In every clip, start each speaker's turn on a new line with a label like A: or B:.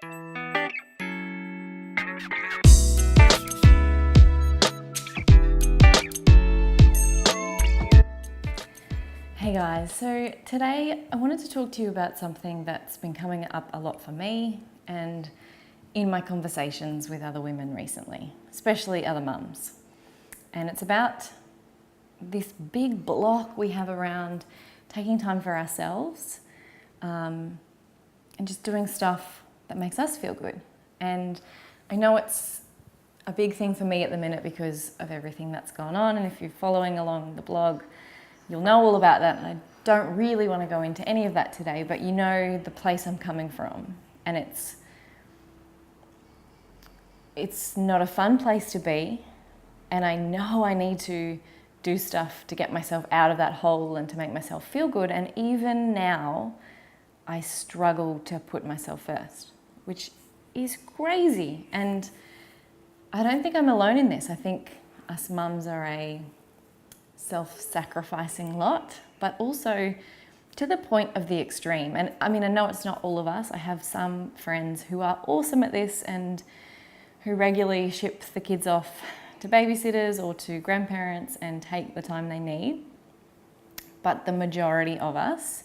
A: Hey guys, so today I wanted to talk to you about something that's been coming up a lot for me and in my conversations with other women recently, especially other mums. And it's about this big block we have around taking time for ourselves and just doing stuff that makes us feel good. And I know it's a big thing for me at the minute because of everything that's gone on, and if you're following along the blog, you'll know all about that, and I don't really want to go into any of that today, but you know the place I'm coming from, and it's not a fun place to be, and I know I need to do stuff to get myself out of that hole and to make myself feel good, and even now I struggle to put myself first, which is crazy, and I don't think I'm alone in this. I think us mums are a self-sacrificing lot, but also to the point of the extreme. And I mean, I know it's not all of us. I have some friends who are awesome at this and who regularly ship the kids off to babysitters or to grandparents and take the time they need. But the majority of us,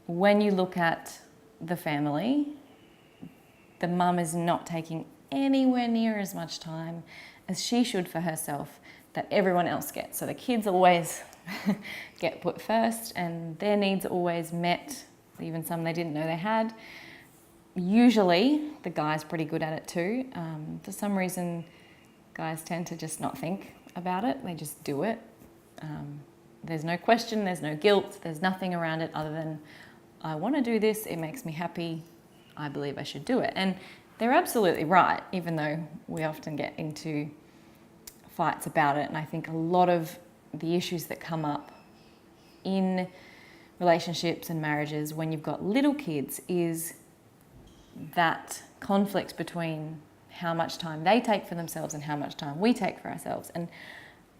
A: when you look at the family, the mum is not taking anywhere near as much time as she should for herself that everyone else gets. So the kids always get put first and their needs are always met, even some they didn't know they had. Usually the guy's pretty good at it too. For some reason, guys tend to just not think about it. They just do it. There's no question, there's no guilt, there's nothing around it other than, I want to do this, it makes me happy, I believe I should do it. And they're absolutely right, even though we often get into fights about it. And I think a lot of the issues that come up in relationships and marriages when you've got little kids is that conflict between how much time they take for themselves and how much time we take for ourselves. And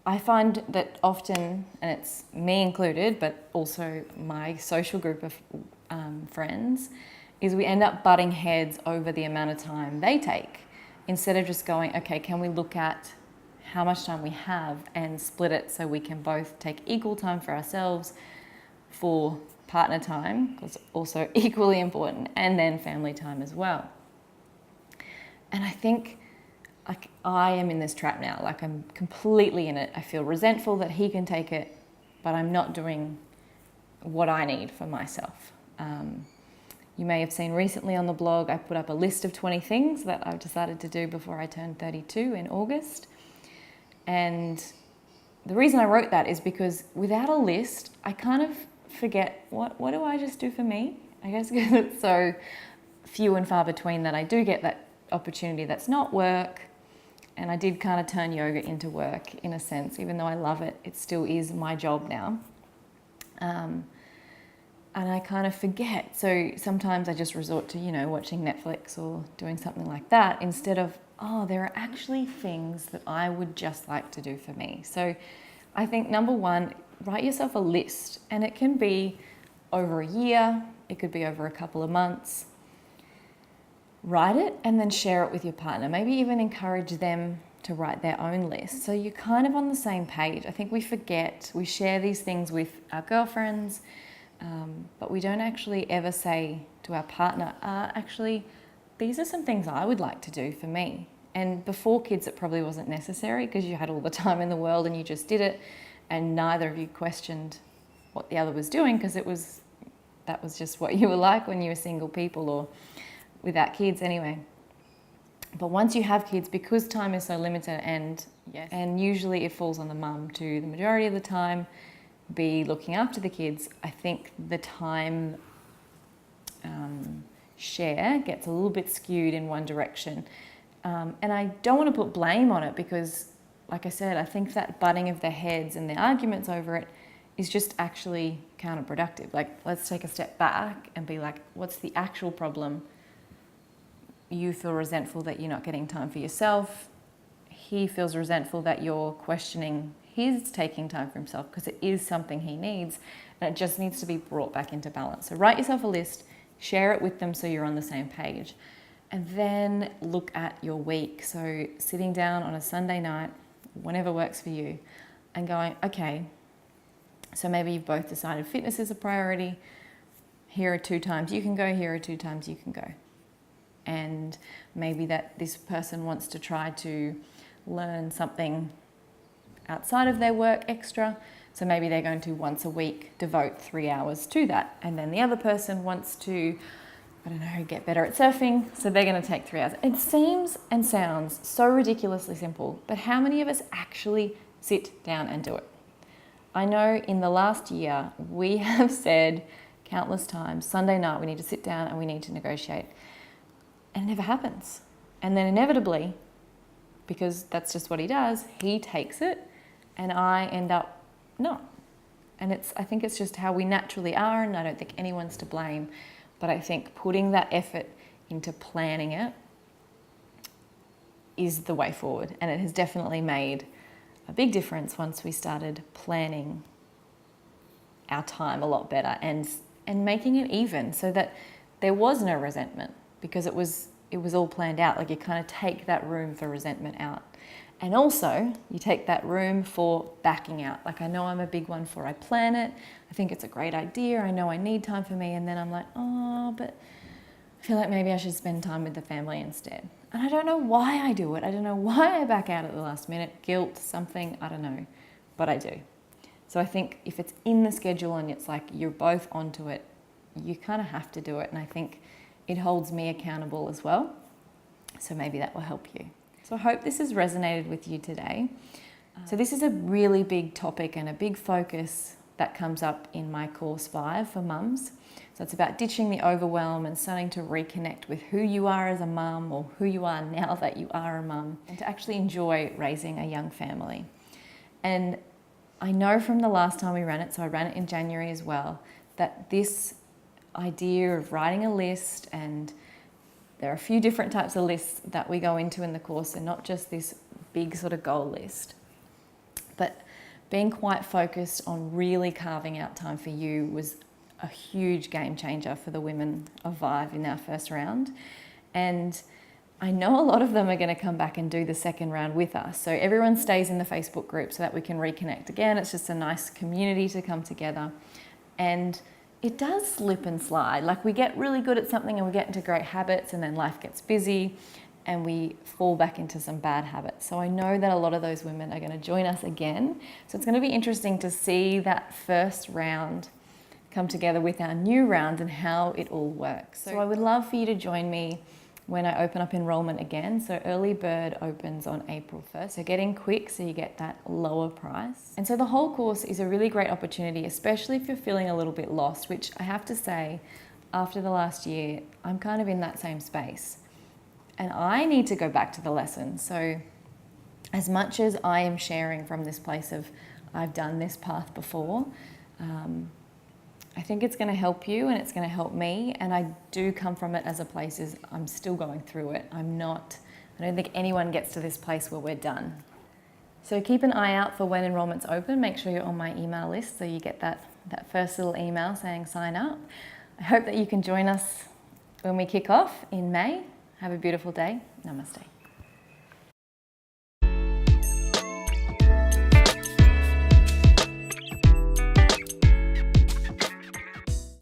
A: I find that often, and it's me included, but also my social group of friends, is we end up butting heads over the amount of time they take instead of just going, okay, can we look at how much time we have and split it so we can both take equal time for ourselves, for partner time, because also equally important, and then family time as well. And I think I am in this trap now, I'm completely in it. I feel resentful that he can take it, but I'm not doing what I need for myself. You may have seen recently on the blog, I put up a list of 20 things that I've decided to do before I turned 32 in August. And the reason I wrote that is because without a list, I kind of forget, what do I just do for me? I guess because it's so few and far between that I do get that opportunity that's not work. And I did kind of turn yoga into work in a sense, even though I love it, it still is my job now. And I kind of forget. So sometimes I just resort to, watching Netflix or doing something like that instead of, there are actually things that I would just like to do for me. So I think number one, write yourself a list, and it can be over a year, it could be over a couple of months. Write it and then share it with your partner. Maybe even encourage them to write their own list. So you're kind of on the same page. I think we forget, we share these things with our girlfriends, but we don't actually ever say to our partner, actually, these are some things I would like to do for me. And before kids, it probably wasn't necessary because you had all the time in the world and you just did it, and neither of you questioned what the other was doing because that was just what you were like when you were single people or without kids anyway. But once you have kids, because time is so limited and usually it falls on the mum to the majority of the time, be looking after the kids, I think the time share gets a little bit skewed in one direction. And I don't want to put blame on it because, like I said, I think that butting of the heads and the arguments over it is just actually counterproductive. Let's take a step back and be like, what's the actual problem? You feel resentful that you're not getting time for yourself. He feels resentful that you're questioning his taking time for himself because it is something he needs and it just needs to be brought back into balance. So write yourself a list, share it with them so you're on the same page. And then look at your week. So sitting down on a Sunday night, whenever works for you, and going, okay, so maybe you've both decided fitness is a priority. Here are 2 times you can go, here are 2 times you can go. And maybe that this person wants to try to learn something outside of their work extra. So maybe they're going to once a week devote 3 hours to that. And then the other person wants to, I don't know, get better at surfing. So they're going to take 3 hours. It seems and sounds so ridiculously simple, but how many of us actually sit down and do it? I know in the last year, we have said countless times, Sunday night, we need to sit down and we need to negotiate. And it never happens. And then inevitably, because that's just what he does, he takes it and I end up not. And I think it's just how we naturally are, and I don't think anyone's to blame. But I think putting that effort into planning it is the way forward. And it has definitely made a big difference once we started planning our time a lot better and making it even, so that there was no resentment, because it was all planned out. Like, you kind of take that room for resentment out. And also you take that room for backing out. Like, I know I'm a big one for, I plan it, I think it's a great idea, I know I need time for me, and then I'm like, oh, but I feel like maybe I should spend time with the family instead. And I don't know why I do it. I don't know why I back out at the last minute. Guilt, something, I don't know, but I do. So I think if it's in the schedule and it's like you're both onto it, you kind of have to do it. And I think it holds me accountable as well. So maybe that will help you. So I hope this has resonated with you today. So this is a really big topic and a big focus that comes up in my course 5 for mums. So it's about ditching the overwhelm and starting to reconnect with who you are as a mum, or who you are now that you are a mum, and to actually enjoy raising a young family. And I know from the last time we ran it, so I ran it in January as well, that this idea of writing a list, and there are a few different types of lists that we go into in the course, and not just this big sort of goal list, but being quite focused on really carving out time for you was a huge game changer for the women of Vive in our first round. And I know a lot of them are going to come back and do the second round with us. So everyone stays in the Facebook group so that we can reconnect again. It's just a nice community to come together. And it does slip and slide. Like, we get really good at something and we get into great habits, and then life gets busy and we fall back into some bad habits. So I know that a lot of those women are going to join us again. So it's going to be interesting to see that first round come together with our new round and how it all works. So I would love for you to join me when I open up enrollment again. So early bird opens on April 1st. So get in quick so you get that lower price. And so the whole course is a really great opportunity, especially if you're feeling a little bit lost, which I have to say, after the last year, I'm kind of in that same space. And I need to go back to the lesson. So as much as I am sharing from this place of, I've done this path before, I think it's going to help you and it's going to help me. And I do come from it as a place as I'm still going through it. I don't think anyone gets to this place where we're done. So keep an eye out for when enrollment's open. Make sure you're on my email list so you get that first little email saying sign up. I hope that you can join us when we kick off in May. Have a beautiful day. Namaste.